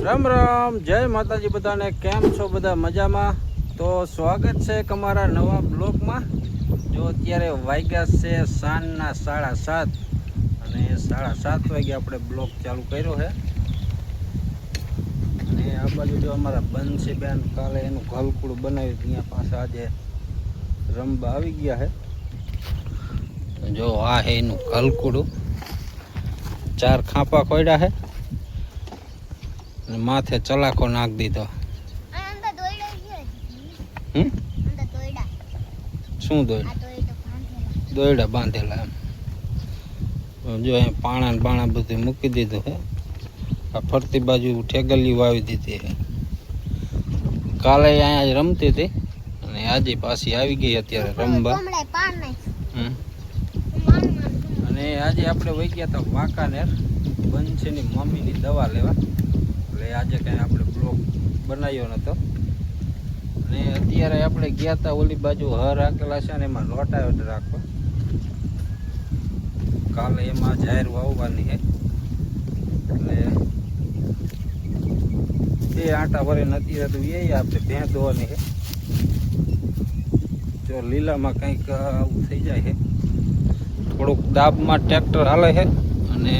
રામ રામ, જય માતાજી બધાને. કેમ છો બધા? મજામાં? તો સ્વાગત છે તમારા નવા બ્લોગમાં. જો અત્યારે વાગ્યા છે સાંજના 7:30 અને 7:30 વાગે આપણે બ્લોગ ચાલુ કર્યો છે. અને આ બાજુ જો અમારા બંસીબેન કાલે એનું ઘલકુડું બનાવ્યું ત્યાં પાછા આજે રમવા આવી ગયા છે. જો આ છે એનું ઘલકુડું, 4 ખાંપા ખોડ્યા છે અને માથે ચલાકો નાખી દીધો. શું દોયડા બાંધેલા એમ. જો અહીં પાણા બાણા બધું મૂકી દીધું છે. આ ફરતી બાજુ ઠેગલિયું વાવી દીધી છે. કાલે અહીંયા જ રમતી હતી અને આજે પાછી આવી ગઈ અત્યારે રમવા. અને આજે આપણે વહી ગયા હતા વાંકાનેર બંસીની મમ્મીની દવા લેવા. એટલે આજે કંઈ આપણે બ્લોગ બનાવ્યો નહોતો. અને અત્યારે આપણે ગયા હતા ઓલી બાજુ હર રાખેલા છે ને એમાં રોટાવેટર રાખવા. કાલે એમાં જાહેર વાવવાની છે એટલે બે આંટા ભરે નથી રહેતું એ આપણે ભેં ધોવાની છે. જો લીલામાં કંઈક આવું થઈ જાય છે, થોડુંક દાબમાં ટ્રેક્ટર હાલે છે અને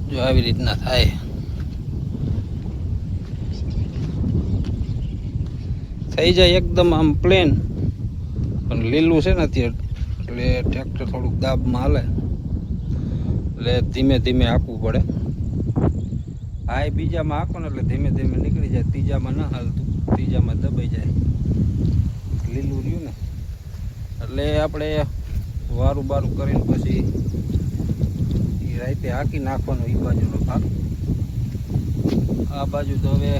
જો આવી રીતના થાય. થઈ જાય એકદમ આમ પ્લેન, પણ લીલું છે ને અત્યારે એટલે ટ્રેક્ટર થોડુંક દાબમાં હાલે એટલે ધીમે ધીમે આપવું પડે. હા, એ બીજામાં આખો ને એટલે ધીમે ધીમે નીકળી જાય. ત્રીજામાં ના હાલતું, ત્રીજામાં દબાઈ જાય. લીલું રહ્યું ને એટલે આપણે વારું બારું કરીને પછી એ રાતે હાંકી નાખવાનો એ બાજુનો ભાગ. આ બાજુ તો હવે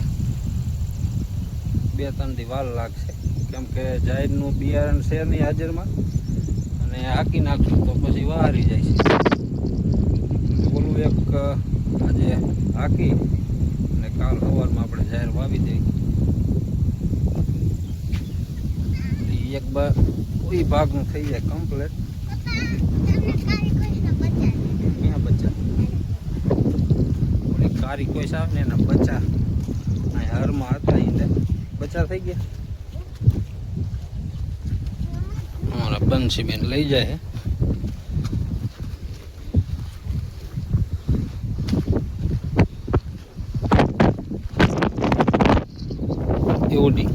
2-3 દી વાર લાગશે, કેમ કે જાહેરનું બિયારણ છે નહીં હાજરમાં અને હાંકી નાખશું તો પછી વારી જાય છે. ઓલું એક આજે હાંકી અને કાલ સવારમાં આપણે જાહેર વાવી દઈએ. એક કોઈ ભાગનું થઈ જાય કમ્પ્લીટ. ક્યાં બચ્ચા? ઓલી કારી કોઈ સાફ ને એના બચ્ચા અહીં હરમાં હતા, એને બચ્ચા થઈ ગયા. અમારા બંસીબેન લઈ જાય. એવડી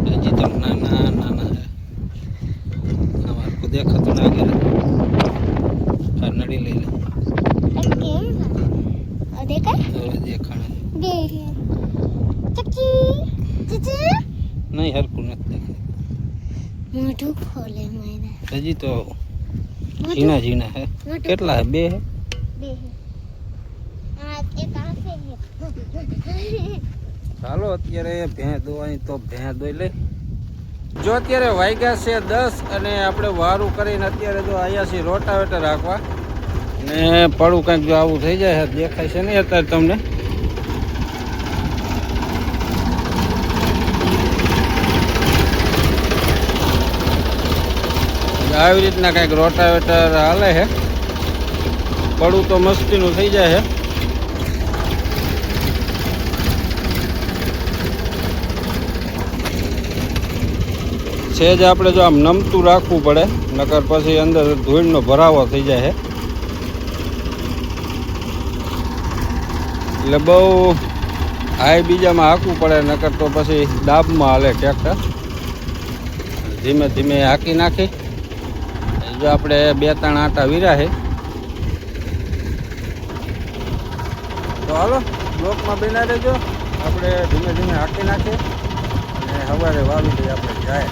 હજી તો નાના નાના અમારે દેખાતું ના કરે. આ નડી લઈ લે દેખાણ નહીં, હરકું નથી દેખાય. હજી તો ઝીણા ઝીણા હે. કેટલા હે? 2 હે. ચાલો અત્યારે ભેં દોવાની તો ભેં દોઈ લે. જો અત્યારે વાગ્યા છે 10 અને આપણે વારું કરીને અત્યારે જો આવ્યા છીએ રોટાવેટર રાખવા. ને પડું કંઈક જો આવું થઈ જાય દેખાય છે નહીં અત્યારે તમને. આવી રીતના કંઈક રોટાવેટર હાલે છે. પડું તો મસ્તીનું થઈ જાય છે. સેજ આપણે જો આમ નમતું રાખવું પડે, નકર પછી અંદર ધૂળનો ભરાવો થઈ જાય છે. એટલે બહુ હાઈ બીજામાં હાંકવું પડે, નકર તો પછી દાબમાં હાલે ટ્રેક્ટર. ધીમે ધીમે હાંકી નાખી. જો આપણે 2-3 આંટા વીરા છે તો હાલો બ્લોકમાં બના રહેજો. આપણે ધીમે ધીમે હાંકી નાખીએ અને સવારે વાવી દઈએ આપણે જાય.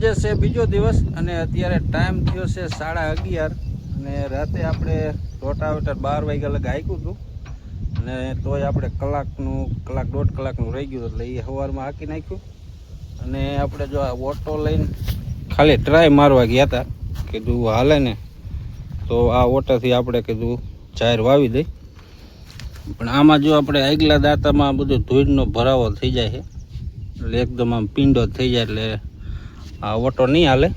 આજે છે બીજો દિવસ અને અત્યારે ટાઈમ થયો છે 11:30 અને રાતે આપણે રોટાવેટર 12 વાગ્યા લગા હાંક્યું હતું અને તોય આપણે કલાક દોઢ કલાકનું રહી ગયું એટલે એ સવારમાં હાંકી નાખ્યું. અને આપણે જો આ ઓટો લઈને ખાલી ટ્રાય મારવા ગયા હતા, કીધું હાલે ને તો આ ઓટોથી આપણે કીધું જાહેર વાવી દઈ. પણ આમાં જો આપણે આગલા દાંતામાં બધું ધૂળનો ભરાવો થઈ જાય છે એટલે એકદમ આમ પીંડો થઈ જાય એટલે આ ઓટો નહીં હાલે.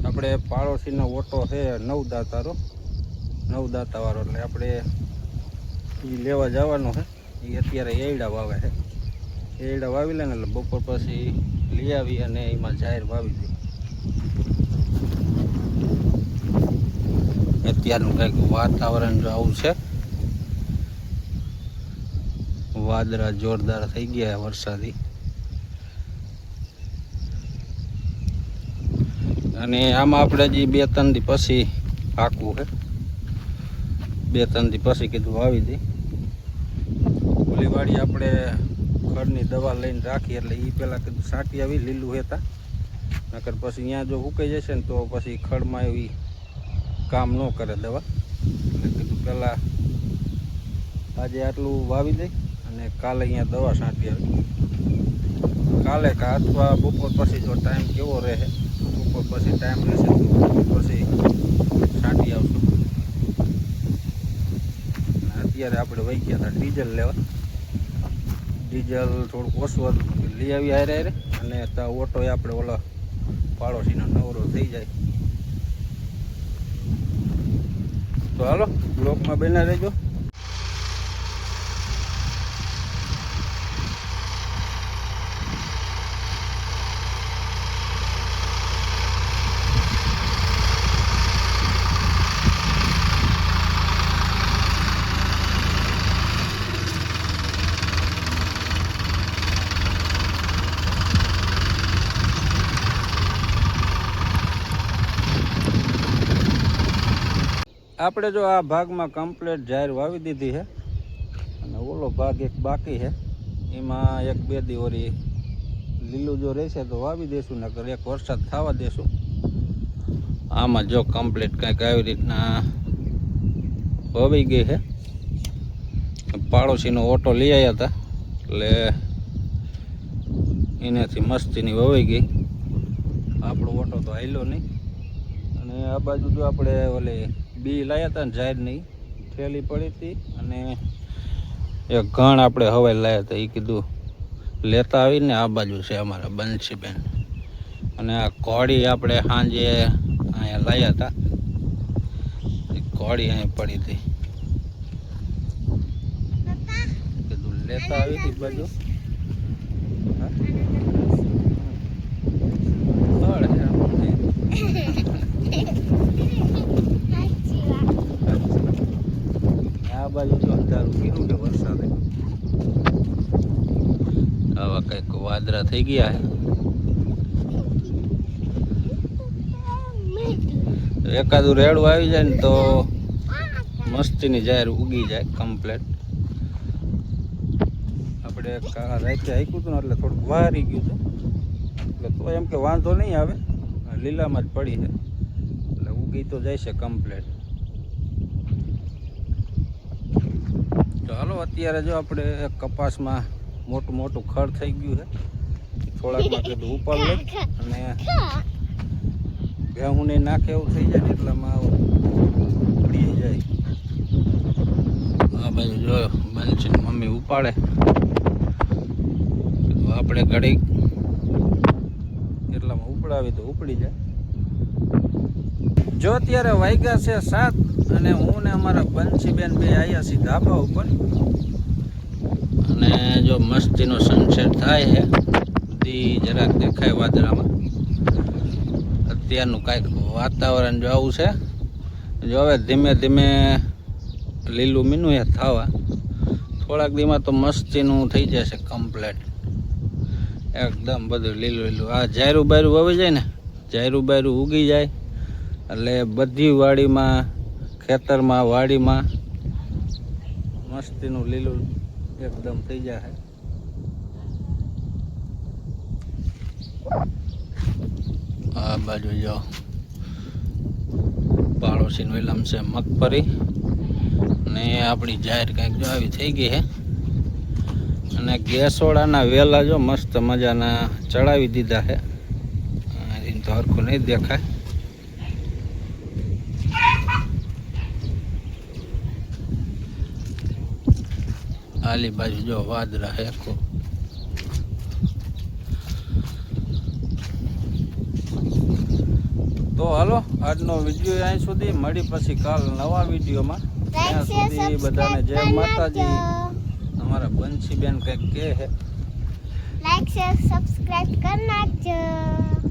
આપણે પાડોશીનો ઓટો છે 9 દાંતારો 9 દાંતાવાળો એટલે આપણે એ લેવા જવાનો છે. એ અત્યારે એયડા વાવે છે, એયડા વાવી લે ને એટલે બપોર પછી લઈ આવી અને એમાં જાહેર વાવી દે. અત્યારનું કંઈક વાતાવરણ જો આવું છે, વાદળા જોરદાર થઈ ગયા વરસાદી. અને આમાં આપણે હજી 2-3 દી પછી હાંકવું છે, 2-3 દી પછી કીધું વાવી દઈ. ઓલી વાડી આપણે ખડની દવા લઈને રાખી એટલે એ પહેલાં કીધું છાંટી આવી લીલું હતા, નકર પછી અહીંયા જો સુકાઈ જશે ને તો પછી ખડમાં એવી કામ ન કરે દવા. એટલે કીધું પહેલાં આજે આટલું વાવી દઈ અને કાલે અહીંયા દવા છાંટી આવી. કાલે કા અથવા બપોર પછી જો ટાઈમ કેવો રહે, બપોર પછી ટાઈમ રહેશે તો બપોર પછી છાંટી આવશું. અત્યારે આપણે વહી ગયા હતા ડીઝલ લેવા, ડીઝલ થોડુંક ઓછું હતું લઈ આવી હારે અને ત્યાં ઓટો આપણે ઓલા પાડોશીનો નવરો થઈ જાય. તો હાલો બ્લોકમાં બન્યા રહેજો. આપણે જો આ ભાગમાં કમ્પ્લીટ જાહેર વાવી દીધી છે અને ઓલો ભાગ એક બાકી છે, એમાં 1-2 દી ઓરી લીલું જો રહેશે તો વાવી દઈશું, નકર એક વરસાદ થવા દેશું. આમાં જો કમ્પ્લીટ કંઈક આવી રીતના વાવી ગઈ છે. પાડોશીનો ઓટો લઈ આવ્યા હતા એટલે એનાથી મસ્તીની વવાઈ ગઈ. આપણો ઓટો તો હાલ્યો નહીં. અને આ બાજુ જો આપણે ઓલી બી લાવ્યા હતા ને જાહેરની થેલી પડી હતી અને એક ઘણ આપણે હવાઈ લાવ્યા હતા, એ કીધું લેતા આવીને આ બાજુ છે અમારા બંસીબેન. અને આ કોળી આપણે સાંજે અહીંયા લાવ્યા હતા, એ કોળી અહીં પડી હતી, કીધું લેતા આવી હતી બાજુ. આ બાજુ તો અંધારું કીધું કે વરસાદે આવા કંઈક વાદળા થઈ ગયા છે. એકાદું રેડું આવી જાય ને તો મસ્તીની જાહેર ઉગી જાય કમ્પ્લેટ. આપણે રાતે હાંક્યું હતું ને એટલે થોડુંક વારી ગયું હતું એટલે તો એમ કે વાંધો નહીં આવે, લીલામાં જ પડી છે એટલે ઉગી તો જાય છે કમ્પ્લેટ. તો હાલો અત્યારે જો આપણે કપાસમાં મોટું મોટું ખડ થઈ ગયું છે, થોડાકમાં કીધું ઉપાડ લઈ અને ભેહું નહીં નાખે એવું થઈ જાય ને એટલામાં પડી જાય. આ બાજુ જો બંસી મમ્મી ઉપાડે, આપણે ઘડી એટલામાં ઉપડાવી તો ઉપડી જાય. જો અત્યારે વાગ્યા છે 7 અને હું ને અમારા બંસીબેન બે આવ્યા છીએ ધાબા ઉપર અને જો મસ્તીનો સનસેટ થાય છે, દી જરાક દેખાય વાદળામાં. અત્યારનું કાંઈક વાતાવરણ જો આવું છે. જો હવે ધીમે ધીમે લીલું મીનું એ થવા, થોડાક દીમાં તો મસ્તીનું થઈ જશે કમ્પ્લેટ, એકદમ બધું લીલું લીલું. આ જાયરું બાયરું વાવી જાય ને, જાયરું બાયરું ઉગી જાય એટલે બધી વાડીમાં, ખેતરમાં, વાડીમાં મસ્તીનું લીલું એકદમ થઈ જાય. આ બાજુ જો પાડોશી વેલમ છે મગફળી ને આપણી જાહેર કંઈક જો આવી થઈ ગઈ છે અને ગેસવાળાના વેલા જો મસ્ત મજાના ચડાવી દીધા છે તો હરખું નહીં દેખાય આલી બાજુ જો વાદળા હે આખું તો હાલો આજનો વિડીયો અહીં સુધી મળી પછી કાલ નવા વિડીયોમાં ત્યાં સુધી બધાને જય માતાજી અમારા બંસીબેન કંઈક કહે છે લાઈક શેર સબસ્ક્રાઇબ કરી નાખજો